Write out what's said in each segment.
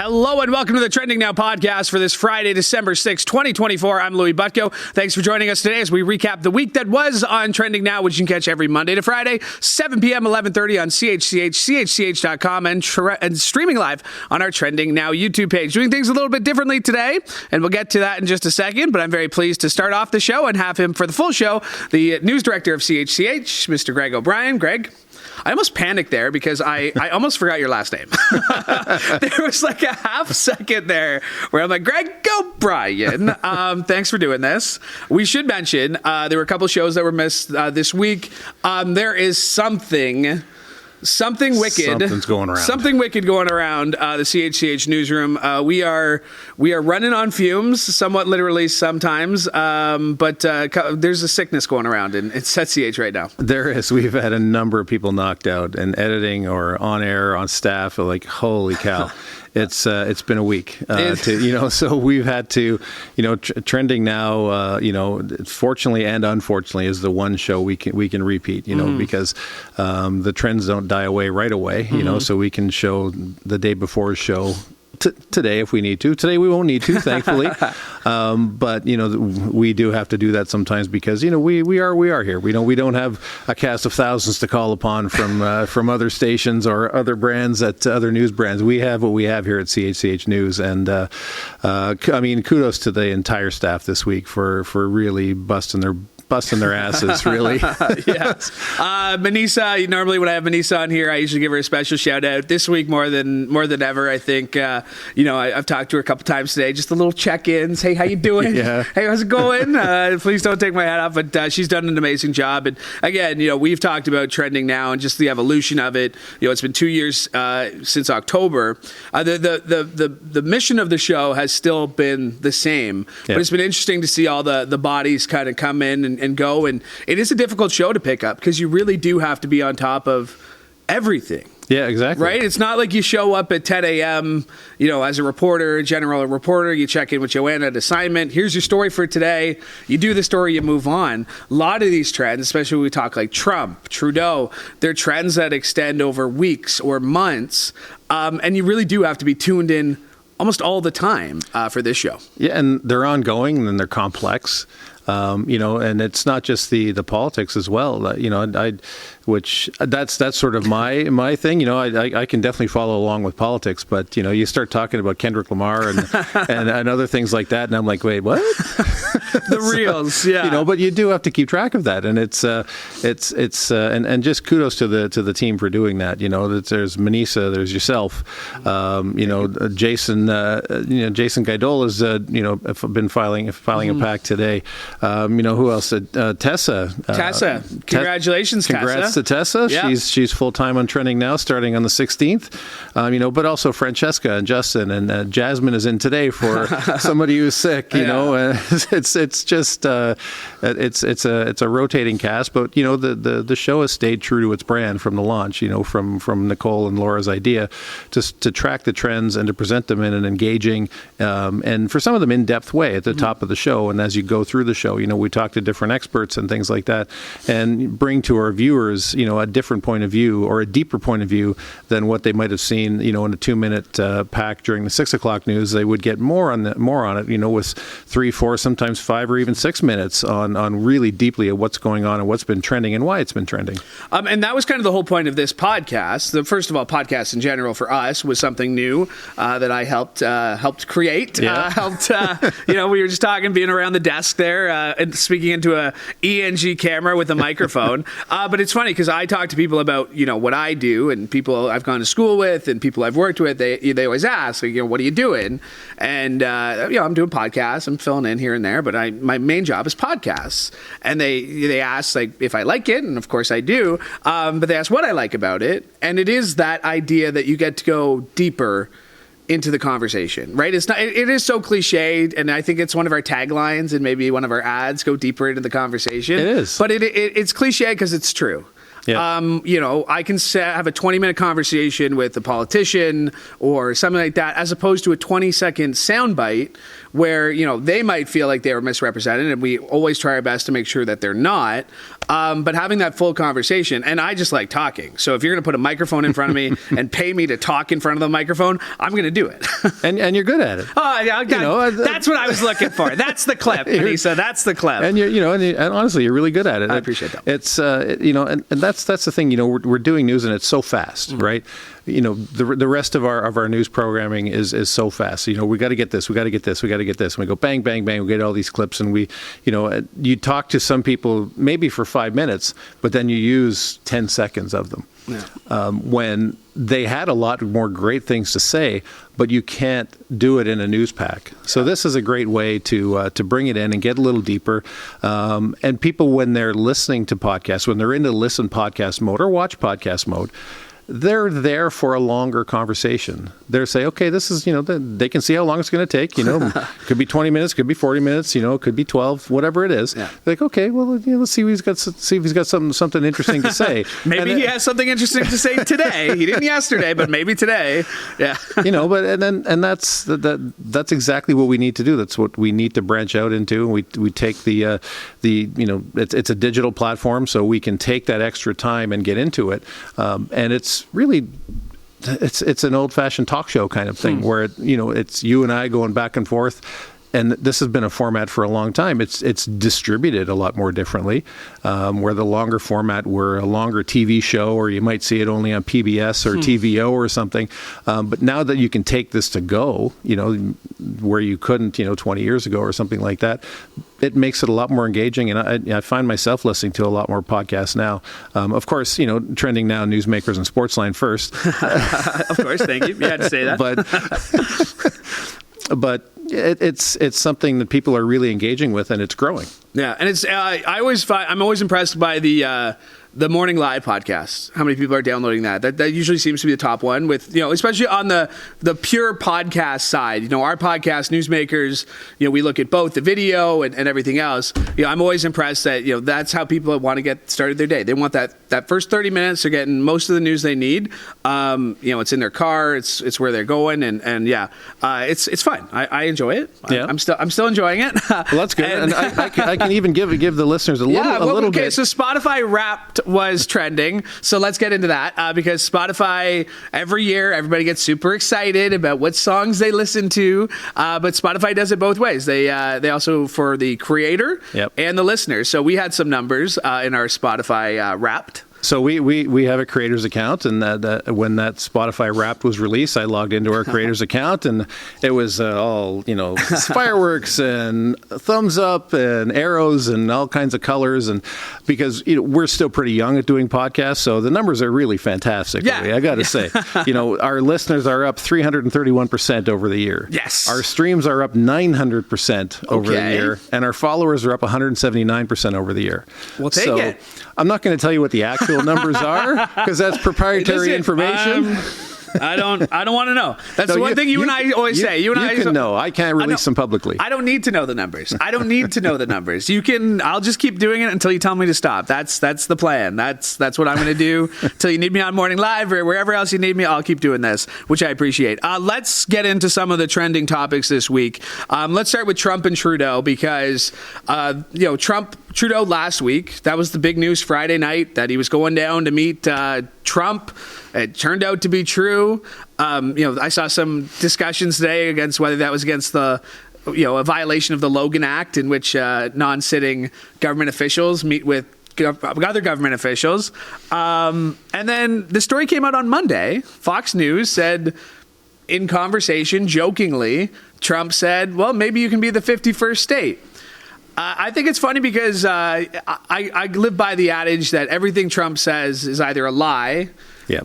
Hello and welcome to the Trending Now podcast for this Friday, December 6, 2024. I'm Louie Butko. Thanks for joining us today as we recap the week that was on Trending Now, which you can catch every Monday to Friday, 7 p.m., 11:30 on CHCH, CHCH.com, and streaming live on our Trending Now YouTube page. Doing things a little bit differently today, and we'll get to that in just a second, but I'm very pleased to start off the show and have him for the full show, the news director of CHCH, Mr. Greg O'Brien. Greg? I almost panicked there because I almost forgot your last name. There was like a half second there where I'm like, Greg O'Brien, thanks for doing this. We should mention there were a couple shows that were missed this week. There is something wicked. Something's going around. Something wicked going around the CHCH newsroom. We are running on fumes, somewhat literally sometimes, but there's a sickness going around it's at CH right now. There is. We've had a number of people knocked out in editing or on air, on staff. Like, holy cow. It's been a week, so we've had to, Trending Now, fortunately and unfortunately is the one show we can repeat, because the trends don't die away right away, so we can show the day before's show today if we need to. Today we won't need to, thankfully. But we do have to do that sometimes because we are here. We don't have a cast of thousands to call upon from other stations or other brands other news brands. We have what we have here at CHCH News, and kudos to the entire staff this week for really busting their asses, really. Yes. Manisa, normally when I have Manisa on here, I usually give her a special shout out. This week, more than ever, I think, I've talked to her a couple times today, just a little check-ins. Hey, how you doing? Yeah. Hey, how's it going? Please don't take my hat off, but she's done an amazing job. And again, we've talked about Trending Now and just the evolution of it. It's been 2 years since October. The mission of the show has still been the same, but it's been interesting to see all the bodies kind of come in and go, and it is a difficult show to pick up because you really do have to be on top of everything. Yeah, exactly. Right? It's not like you show up at 10 a.m., as a reporter, general reporter, you check in with Joanna at assignment. Here's your story for today. You do the story, you move on. A lot of these trends, especially when we talk like Trump, Trudeau, they're trends that extend over weeks or months, and you really do have to be tuned in almost all the time for this show. Yeah, and they're ongoing and they're complex. And it's not just the politics as well, which that's sort of my thing. I can definitely follow along with politics, but you start talking about Kendrick Lamar and other things like that, and I'm like, wait, what? The reels, yeah. But you do have to keep track of that, and it's just kudos to the team for doing that. That there's Manisa, there's yourself, Jason, Jason Guidol has been filing a pack today. Who else? Tessa. Tessa. Congratulations, Tessa. Congrats to Tessa. Yeah. She's full-time on Trending Now starting on the 16th. But also Francesca and Justin and Jasmine is in today for somebody who's sick, it's just it's a rotating cast, but the show has stayed true to its brand from the launch, from Nicole and Laura's idea to track the trends and to present them in an engaging and for some of them in-depth way at the top of the show. And as you go through the show, we talk to different experts and things like that and bring to our viewers, a different point of view or a deeper point of view than what they might have seen, in a 2-minute pack during the 6 o'clock news. They would get more on it, with 3, 4, sometimes 5 or even 6 minutes on really deeply at what's going on and what's been trending and why it's been trending. And that was kind of the whole point of this podcast. First of all, podcasts in general for us was something new that I helped create. Yeah. We were just talking, being around the desk there and speaking into a ENG camera with a microphone. But it's funny because I talk to people about, what I do, and people I've gone to school with and people I've worked with, they always ask, what are you doing? And, I'm doing podcasts. I'm filling in here and there, but my main job is podcasts. And they ask if I like it, and of course I do. But they ask what I like about it. And it is that idea that you get to go deeper into the conversation, right? It is so cliched, and I think it's one of our taglines and maybe one of our ads, go deeper into the conversation. It is. But it's cliche because it's true. Yeah. I can have a 20-minute conversation with a politician or something like that, as opposed to a 20-second soundbite where, they might feel like they were misrepresented, and we always try our best to make sure that they're not. but having that full conversation, and I just like talking. So if you're going to put a microphone in front of me and pay me to talk in front of the microphone, I'm going to do it. and you're good at it. Oh, yeah, that's what I was looking for. That's the clip, Vanessa. That's the clip. And and honestly, you're really good at it. I appreciate that. It's and that's the thing. We're doing news and it's so fast, right? The rest of our news programming is so fast. We got to get this, we got to get this, we got to get this, and we go bang, bang, bang. We get all these clips, and you talk to some people maybe for 5 minutes, but then you use 10 seconds of them. Yeah. When they had a lot more great things to say, but you can't do it in a news pack. So this is a great way to bring it in and get a little deeper. And people, when they're listening to podcasts, when they're in the listen podcast mode or watch podcast mode, they're there for a longer conversation. They're say, okay, this is, they can see how long it's going to take. Could be 20 minutes, could be 40 minutes, could be 12, whatever it is. Yeah. Like, okay, well, let's see if he's got something interesting to say. Maybe he has something interesting to say today. He didn't yesterday, but maybe today. Yeah. But that's exactly what we need to do. That's what we need to branch out into. We take it's a digital platform, so we can take that extra time and get into it. And it's really, it's an old-fashioned talk show kind of thing where it's you and I going back and forth. And this has been a format for a long time. It's distributed a lot more differently, where the longer format were a longer TV show, or you might see it only on PBS or TVO or something. But now that you can take this to go, where you couldn't, 20 years ago or something like that, it makes it a lot more engaging. And I find myself listening to a lot more podcasts now. Of course, Trending Now, Newsmakers, and Sportsline first. Of course, thank you. You had to say that. But it's something that people are really engaging with, and it's growing. Yeah, and it's I'm always impressed by the Morning Live podcast. How many people are downloading that? That usually seems to be the top one, with especially on the pure podcast side. Our podcast, Newsmakers, we look at both the video and everything else. I'm always impressed that that's how people want to get started their day. They want that first 30 minutes. They're getting most of the news they need. It's in their car. It's where they're going, and it's fun. I enjoy it. Yeah. I'm still enjoying it. Well, that's good. and I can even give the listeners a little bit. So Spotify Wrapped was trending. So let's get into that because Spotify, every year, everybody gets super excited about what songs they listen to. But Spotify does it both ways. They also, for the creator and the listener. So we had some numbers in our Spotify Wrapped. So we have a creators account, and when that Spotify Wrapped was released, I logged into our creators account, and it was all fireworks and thumbs up and arrows and all kinds of colors, and because we're still pretty young at doing podcasts, so the numbers are really fantastic. Yeah, I got to say, our listeners are up 331% over the year. Yes, our streams are up 900% over the year, and our followers are up 179% over the year. We'll take it. I'm not going to tell you what the actual numbers are because that's proprietary information. I don't want to know. That's the one thing you and I always say. You can know. I can't release them publicly. I don't need to know the numbers. You can. I'll just keep doing it until you tell me to stop. That's the plan. That's what I'm going to do until you need me on Morning Live or wherever else you need me. I'll keep doing this, which I appreciate. Let's get into some of the trending topics this week. Let's start with Trump and Trudeau because Trudeau last week, that was the big news Friday night that he was going down to meet Trump. It turned out to be true. I saw some discussions today against whether that was against a violation of the Logan Act, in which non-sitting government officials meet with other government officials. And then the story came out on Monday. Fox News said, in conversation, jokingly, Trump said, well, maybe you can be the 51st state. I think it's funny because I live by the adage that everything Trump says is either a lie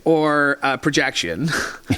or a projection.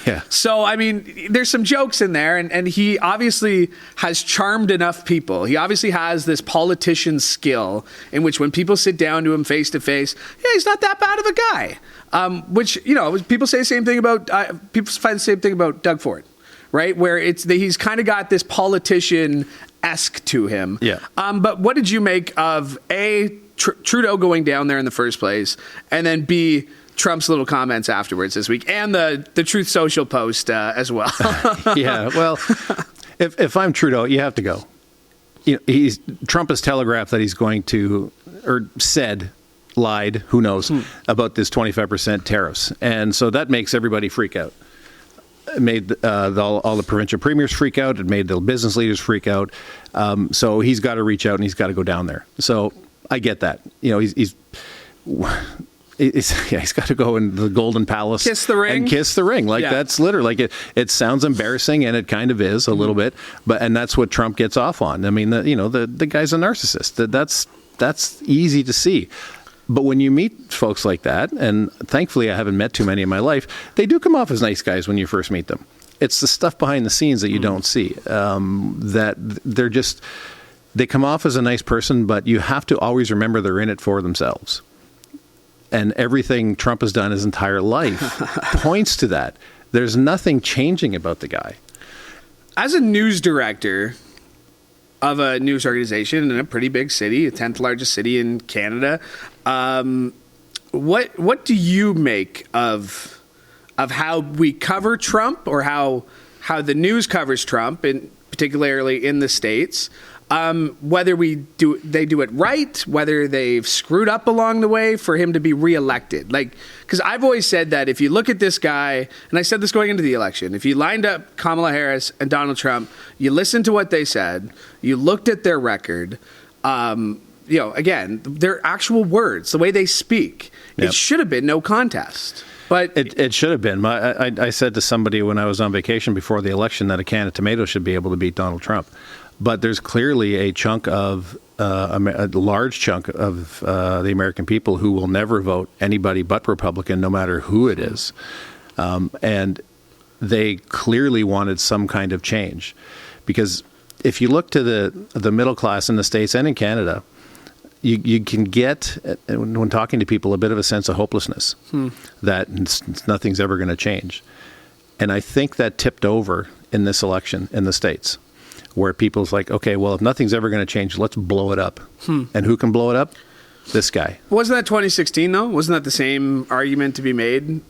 Yeah. So, I mean, there's some jokes in there, and he obviously has charmed enough people. He obviously has this politician skill in which when people sit down to him face to face, he's not that bad of a guy. Which, people say the same thing about, people find the same thing about Doug Ford, right? Where he's kind of got this politician-esque to him. Yeah. But what did you make of A, Trudeau going down there in the first place, and then B, Trump's little comments afterwards this week, and the Truth Social post as well? Yeah, well, if I'm Trudeau, you have to go. Trump has telegraphed that he's going to, or said lied, who knows, about this 25% tariffs. And so that makes everybody freak out. It made all the provincial premiers freak out. It made the business leaders freak out. So he's got to reach out and he's got to go down there. So I get that. He's got to go in the Golden Palace, kiss the ring, and kiss the ring. That's literally it sounds embarrassing, and it kind of is a little bit. And that's what Trump gets off on. I mean, the guy's a narcissist. That's easy to see. But when you meet folks like that, and thankfully I haven't met too many in my life, they do come off as nice guys when you first meet them. It's the stuff behind the scenes that you don't see. That they come off as a nice person, but you have to always remember they're in it for themselves. And everything Trump has done his entire life points to that. There's nothing changing about the guy. As a news director of a news organization in a pretty big city, the 10th largest city in Canada, what do you make of how we cover Trump, or how the news covers Trump, particularly in the States? Whether they do it right, whether they've screwed up along the way for him to be reelected. Because I've always said that if you look at this guy, and I said this going into the election, if you lined up Kamala Harris and Donald Trump, you listened to what they said, you looked at their record, again, their actual words, the way they speak, It should have been no contest. But it should have been. I said to somebody when I was on vacation before the election that a can of tomatoes should be able to beat Donald Trump. But there's clearly a chunk of a large chunk of the American people who will never vote anybody but Republican, no matter who it is. And they clearly wanted some kind of change. Because if you look to the middle class in the States and in Canada, you can get, when talking to people, a bit of a sense of hopelessness that nothing's ever going to change. And I think that tipped over in this election in the States, where people's like, okay, well, if nothing's ever going to change, let's blow it up. And who can blow it up? This guy. Wasn't that 2016, though? Wasn't that the same argument to be made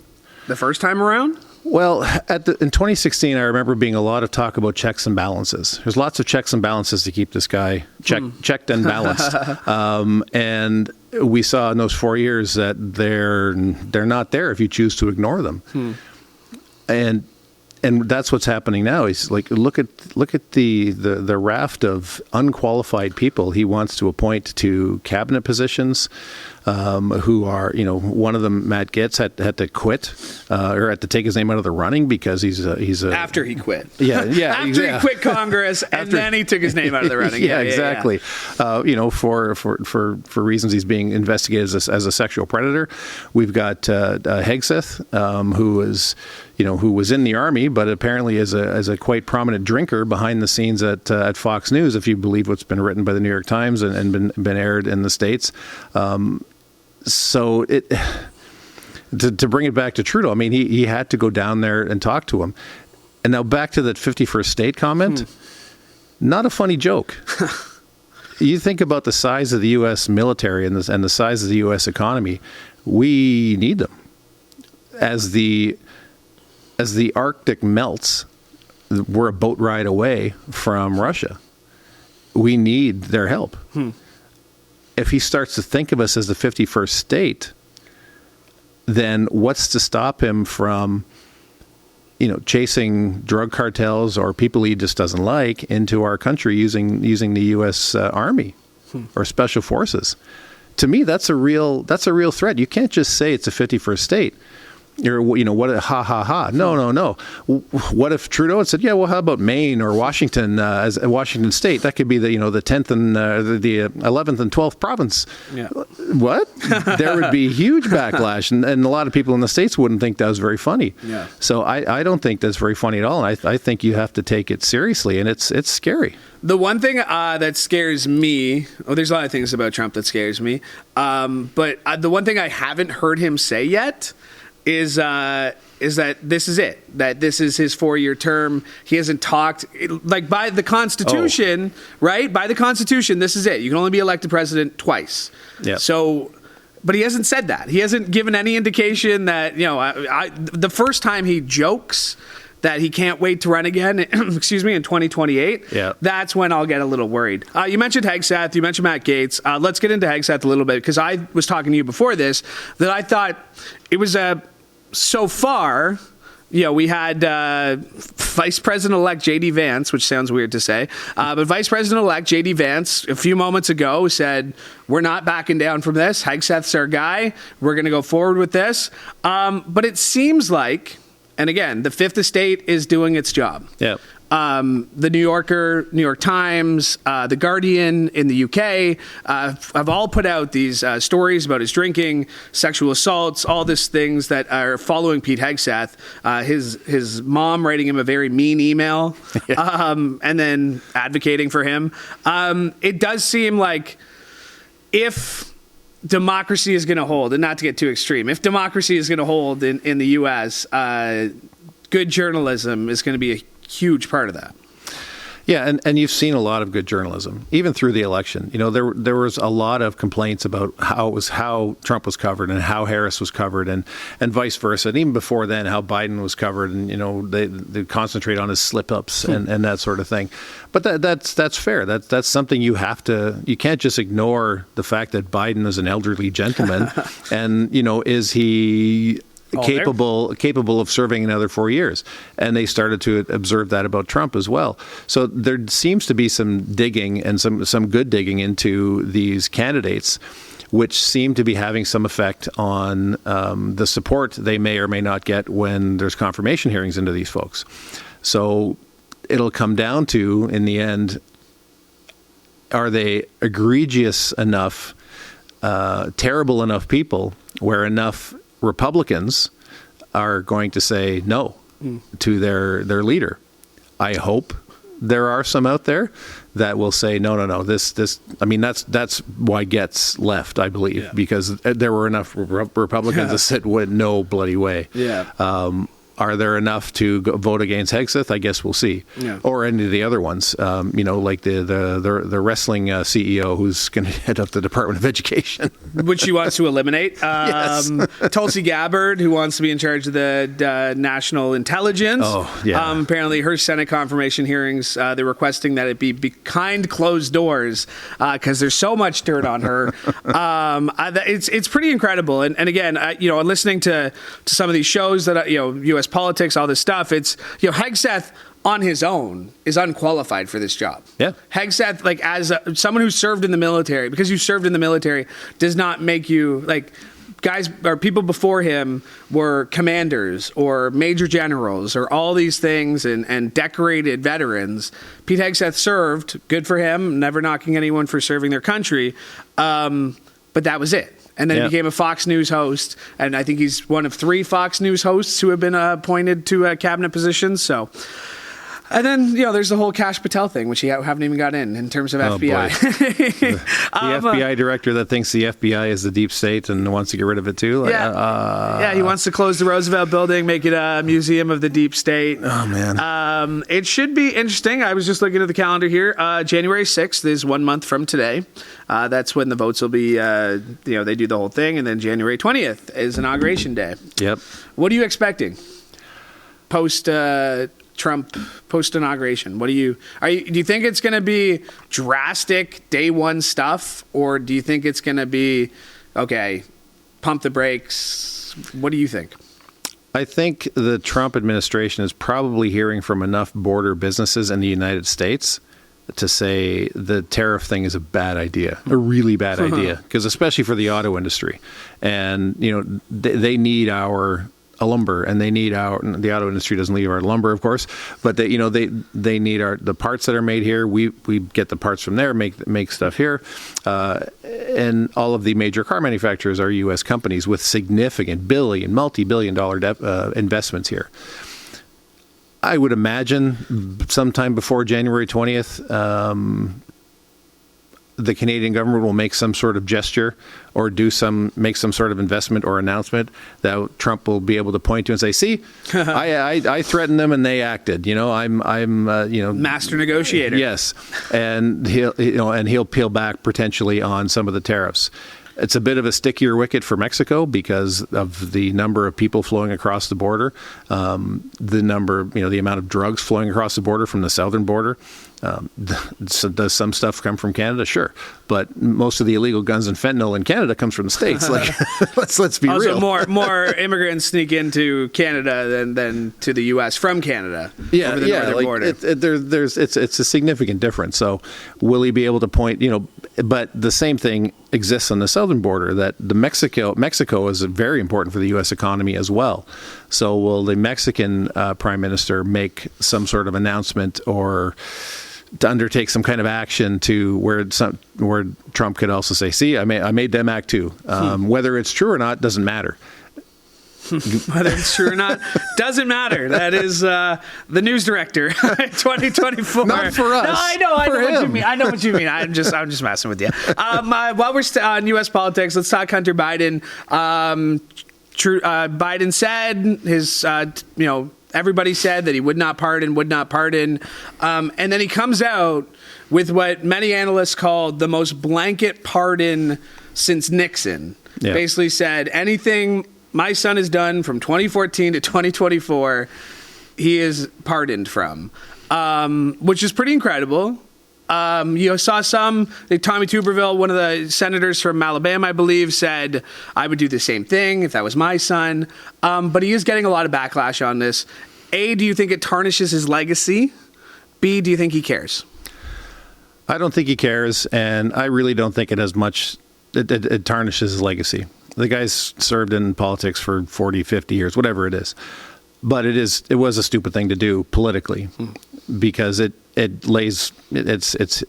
the first time around? Well, in 2016, I remember being a lot of talk about checks and balances. There's lots of checks and balances to keep this guy checked and balanced. And we saw in those 4 years that they're not there if you choose to ignore them. And that's what's happening now. He's like, look at the raft of unqualified people he wants to appoint to cabinet positions, who are, one of them, Matt Gaetz, had to quit or had to take his name out of the running because he's a after he quit. Yeah. After he quit Congress, and then he took his name out of the running. Yeah, exactly. For reasons he's being investigated as a sexual predator. We've got Hegseth, who was in the Army, but apparently is a quite prominent drinker behind the scenes at Fox News, if you believe what's been written by the New York Times and been aired in the States. So to bring it back to Trudeau, I mean, he had to go down there and talk to him. And now back to that 51st state comment, not a funny joke. You think about the size of the U.S. military and the size of the U.S. economy, we need them. As the Arctic melts, we're a boat ride away from Russia. We need their help. If he starts to think of us as the 51st state, then what's to stop him from, chasing drug cartels or people he just doesn't like into our country using the U.S. Army or Special Forces? To me, that's a real threat. You can't just say it's a 51st state. Or, what a ha. No. What if Trudeau had said, yeah, well, how about Maine or Washington as Washington State? That could be the 10th and the 11th and 12th province. Yeah. What? There would be huge backlash. And a lot of people in the States wouldn't think that was very funny. Yeah. So I don't think that's very funny at all. And I think you have to take it seriously. And it's scary. The one thing that scares me, there's a lot of things about Trump that scares me. But the one thing I haven't heard him say yet is that this is it, that this is his 4-year term. He hasn't talked, by the Constitution, right? By the Constitution, this is it. You can only be elected president twice. Yeah. So, but he hasn't said that. He hasn't given any indication that, the first time he jokes that he can't wait to run again, excuse me, in 2028, Yeah. that's when I'll get a little worried. You mentioned Hegseth, you mentioned Matt Gaetz. Let's get into Hegseth a little bit, because I was talking to you before this that I thought it was so far. We had Vice President-elect J.D. Vance, which sounds weird to say, but Vice President-elect J.D. Vance a few moments ago said, we're not backing down from this. Hegseth's our guy. We're going to go forward with this. But it seems like, and again, the Fifth Estate is doing its job. Yeah. The New York Times, The Guardian in the UK have all put out these stories about his drinking, sexual assaults, all these things that are following Pete Hegseth. His mom writing him a very mean email, and then advocating for him. It does seem like if democracy is going to hold, and not to get too extreme, if democracy is going to hold in the U.S., good journalism is going to be a huge part of that. Yeah, and you've seen a lot of good journalism, even through the election. There was a lot of complaints about how Trump was covered and how Harris was covered, and vice versa. And even before then, how Biden was covered, and they concentrate on his slip-ups and that sort of thing. But that's fair. That's something you can't just ignore the fact that Biden is an elderly gentleman, and is he capable of serving another 4 years. And they started to observe that about Trump as well. So there seems to be some digging and some good digging into these candidates, which seem to be having some effect on the support they may or may not get when there's confirmation hearings into these folks. So it'll come down to, in the end, are they egregious enough, terrible enough people where enough Republicans are going to say no to their leader. I hope there are some out there that will say no. This. I mean, that's why Getz left, I believe, because there were enough Republicans that said, "No bloody way." Yeah. Are there enough to vote against Hegseth? I guess we'll see. Yeah. Or any of the other ones, like the wrestling CEO who's going to head up the Department of Education. Which he wants to eliminate. Yes. Tulsi Gabbard, who wants to be in charge of the National Intelligence. Oh, yeah. Apparently her Senate confirmation hearings, they're requesting that it be behind closed doors because there's so much dirt on her. It's pretty incredible. And again, listening to some of these shows that, U.S. politics, all this stuff, it's, Hegseth on his own is unqualified for this job. Yeah. Hegseth, as someone who served in the military, because you served in the military, does not make you, guys or people before him were commanders or major generals or all these things and decorated veterans. Pete Hegseth served, good for him, never knocking anyone for serving their country, but that was it. And then he became a Fox News host, and I think he's one of 3 Fox News hosts who have been appointed to cabinet positions. So, and then there's the whole Kash Patel thing, which you haven't even got in terms of FBI. the FBI director that thinks the FBI is the deep state and wants to get rid of it too. He wants to close the Roosevelt Building, make it a museum of the deep state. Oh man, it should be interesting. I was just looking at the calendar here. January 6th is 1 month from today. That's when the votes will be. They do the whole thing, and then January 20th is Inauguration Day. Yep. What are you expecting post Trump post-inauguration? Do you think it's going to be drastic day one stuff, or do you think it's going to be, okay, pump the brakes? What do you think? I think the Trump administration is probably hearing from enough border businesses in the United States to say the tariff thing is a bad idea, a really bad idea, because especially for the auto industry. And, they need our lumber, and they need the auto industry doesn't need our lumber, of course, but they need the parts that are made here. We get the parts from there, make stuff here, and all of the major car manufacturers are U.S. companies with significant multi-billion-dollar investments here. I would imagine sometime before January 20th, the Canadian government will make some sort of gesture or make some sort of investment or announcement that Trump will be able to point to and say, "See, I threatened them and they acted." I'm master negotiator. Yes, and he'll peel back potentially on some of the tariffs. It's a bit of a stickier wicket for Mexico because of the number of people flowing across the border, the amount of drugs flowing across the border from the southern border. So does some stuff come from Canada? Sure. But most of the illegal guns and fentanyl in Canada comes from the States. Like, let's be also, real. more immigrants sneak into Canada than to the U.S. from Canada over the northern border. It's a significant difference. So will he be able to point, but the same thing exists on the southern border, that the Mexico is very important for the U.S. economy as well. So will the Mexican prime minister make some sort of announcement or to undertake some kind of action to where Trump could also say, see, I made them act too. Whether it's true or not doesn't matter. Whether it's true or not doesn't matter. That is the news director 2024. Not for us. No, I know what you mean. I know what you mean. I'm just messing with you. While we're on U.S. politics, let's talk Hunter Biden. Biden said his everybody said that he would not pardon. And then he comes out with what many analysts called the most blanket pardon since Nixon. Yeah. Basically said anything my son has done from 2014 to 2024, he is pardoned from, which is pretty incredible. You saw Tommy Tuberville, one of the senators from Alabama, I believe, said, I would do the same thing if that was my son. But he is getting a lot of backlash on this. A, do you think it tarnishes his legacy? B, do you think he cares? I don't think he cares, and I really don't think it has much. It tarnishes his legacy. The guy's served in politics for 40, 50 years, whatever it is. But it was a stupid thing to do politically because it's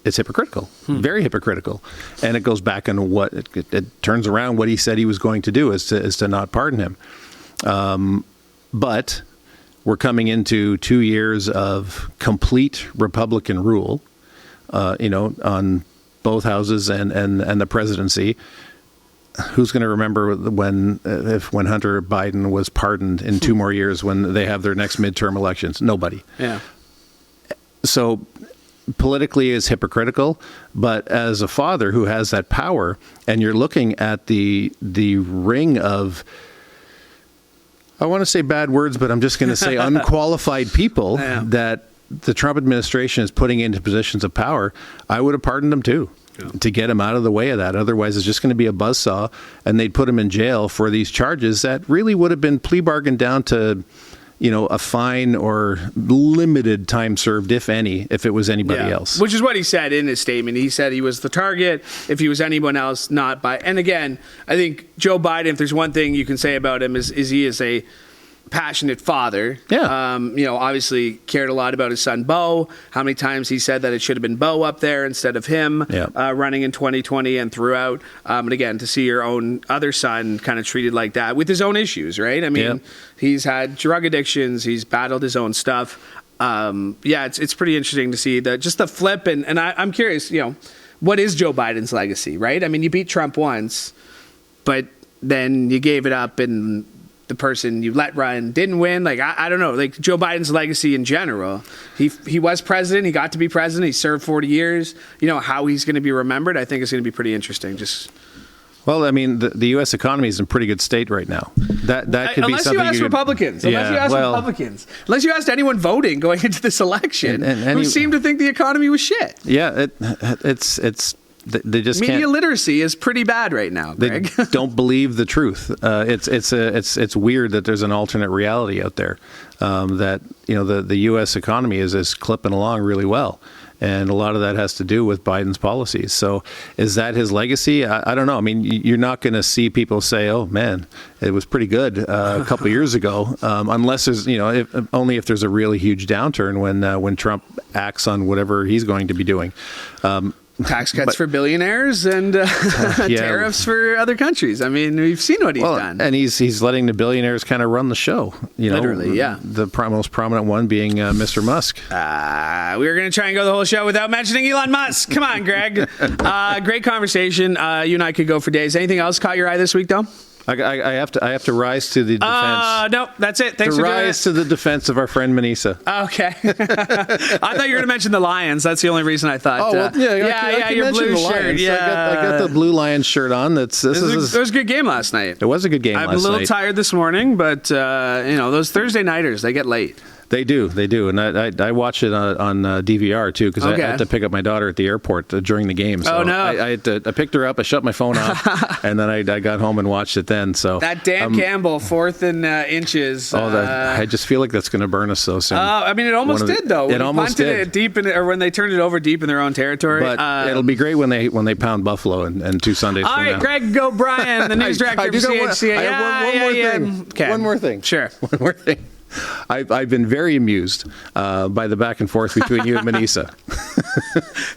hypocritical, very hypocritical. And it goes back on what it turns around what he said he was going to do is to not pardon him. But we're coming into 2 years of complete Republican rule, on both houses and the presidency. Who's going to remember when Hunter Biden was pardoned in 2 more years when they have their next midterm elections? Nobody. Yeah. So politically is hypocritical, but as a father who has that power, and you're looking at the ring of, I want to say bad words, but I'm just going to say unqualified people that the Trump administration is putting into positions of power, I would have pardoned them too. To get him out of the way of that. Otherwise, it's just going to be a buzzsaw, and they'd put him in jail for these charges that really would have been plea bargained down to, a fine or limited time served, if any, if it was anybody else. Which is what he said in his statement. He said he was the target. If he was anyone else, not by. And again, I think Joe Biden, if there's one thing you can say about him, is he is a passionate father. Yeah. Obviously cared a lot about his son, Beau. How many times he said that it should have been Beau up there instead of him running in 2020 and throughout. And again, to see your own other son kind of treated like that with his own issues, right? I mean, he's had drug addictions. He's battled his own stuff. It's pretty interesting to see just the flip. And I'm curious, what is Joe Biden's legacy, right? I mean, you beat Trump once, but then you gave it up and the person you let run didn't win. Like, I don't know, like Joe Biden's legacy in general. He was president. He got to be president. He served 40 years. How he's going to be remembered, I think is going to be pretty interesting. Well, I mean, the U.S. economy is in pretty good state right now. That could be something. Unless you asked anyone voting going into this election who seemed to think the economy was shit. Yeah, they just media literacy is pretty bad right now, Greg. They don't believe the truth. It's weird that there's an alternate reality out there. That the U.S. economy is clipping along really well, and a lot of that has to do with Biden's policies. So, is that his legacy? I don't know. I mean, you're not going to see people say, "Oh man, it was pretty good a couple of years ago," unless there's only if there's a really huge downturn when Trump acts on whatever he's going to be doing. Tax cuts for billionaires and tariffs for other countries. I mean, we've seen what he's done. And he's letting the billionaires kind of run the show. Literally, yeah. The most prominent one being Mr. Musk. We were going to try and go the whole show without mentioning Elon Musk. Come on, Greg. Great conversation. You and I could go for days. Anything else caught your eye this week, though? I have to rise to the defense. No, that's it. Thanks for doing rise it. to the defense of our friend Manisa. Okay. I thought you were going to mention the Lions. That's the only reason I thought. Oh, well, I can your mention blue the shirt. Lions. Yeah. I got the Blue Lions shirt on. It was a good game last night. It was a good game last night. I'm a little tired this morning, but those Thursday nighters, they get late. They do, and I watch it on DVR too because I had to pick up my daughter at the airport during the game. So I picked her up, I shut my phone off, and then I got home and watched it. Then that Dan Campbell 4th and inches. I just feel like that's going to burn us so soon. I mean, it almost did though. It almost did. It deep or when they turned it over deep in their own territory. But it'll be great when they pound Buffalo and 2 Sundays from now. All right, Greg O'Brien, the news director of CHCH. I have one more thing. Okay. One more thing. Sure. One more thing. I've been very amused by the back and forth between you and Manisa.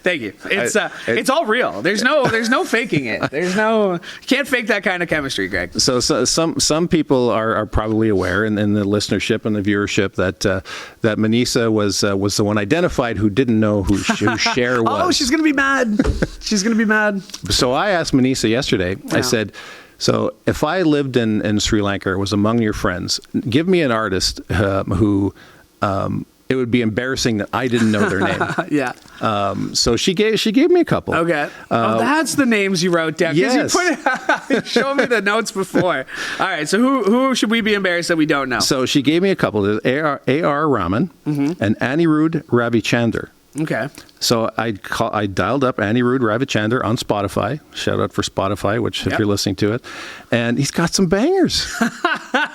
Thank you. It's all real. There's no faking it. You can't fake that kind of chemistry, Greg. So some people are probably aware in the listenership and the viewership that Manisa was the one identified who didn't know who Cher was. Oh, she's gonna be mad. She's gonna be mad. So I asked Manisa yesterday. Yeah. I said, so if I lived in Sri Lanka or was among your friends, give me an artist who it would be embarrassing that I didn't know their name. Yeah. So she gave me a couple. Okay. That's the names you wrote down. Yes. You showed me the notes before. All right. So who should we be embarrassed that we don't know? So she gave me a couple. There's A.R. Rahman and Anirudh Ravichandran. Okay. So I dialed up Anirudh Ravichandran on Spotify. Shout out for Spotify, which if you're listening to it, and he's got some bangers.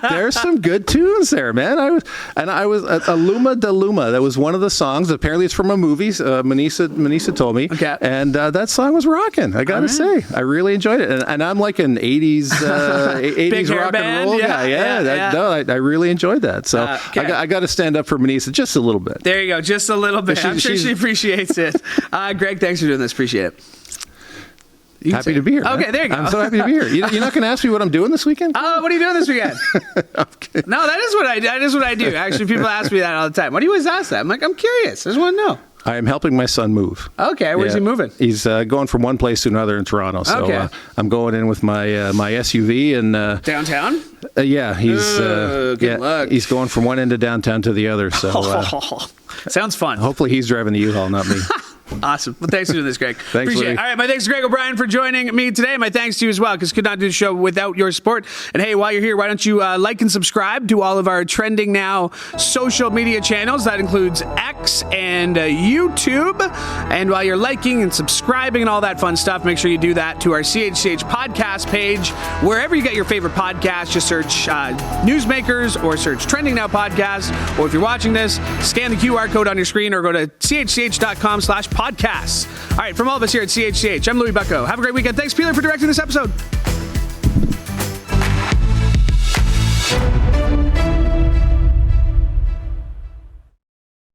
There's some good tunes there, man. I was Aluma Daluma. That was one of the songs. Apparently, it's from a movie. Manisa told me. Okay. And that song was rocking. I gotta say, I really enjoyed it. And I'm like an '80s rock and roll guy. I really enjoyed that. So I got to stand up for Manisa just a little bit. There you go, just a little bit. I'm sure she appreciates it. Greg, thanks for doing this. Appreciate it. Happy to be here. Okay, man. there you go. I'm so happy to be here. You're not going to ask me what I'm doing this weekend? Oh, what are you doing this weekend? Okay. No, that is what I do. Actually, people ask me that all the time. Why do you always ask that? I'm like, I'm curious. I just want to know. I am helping my son move. Okay, where's he moving? He's going from one place to another in Toronto. So I'm going in with my SUV and downtown. Yeah, he's good luck. He's going from one end of downtown to the other. So sounds fun. Hopefully, he's driving the U-Haul, not me. Awesome. Well, thanks for doing this, Greg. Thanks, Appreciate it. All right, my thanks to Greg O'Brien for joining me today. My thanks to you as well, because could not do the show without your support. And hey, while you're here, why don't you like and subscribe to all of our Trending Now social media channels. That includes X and YouTube. And while you're liking and subscribing and all that fun stuff, make sure you do that to our CHCH podcast page. Wherever you get your favorite podcast, just search Newsmakers or search Trending Now podcast. Or if you're watching this, scan the QR code on your screen or go to chch.com/podcasts. All right, from all of us here at CHCH, I'm Louie Bucko. Have a great weekend. Thanks, Peeler, for directing this episode.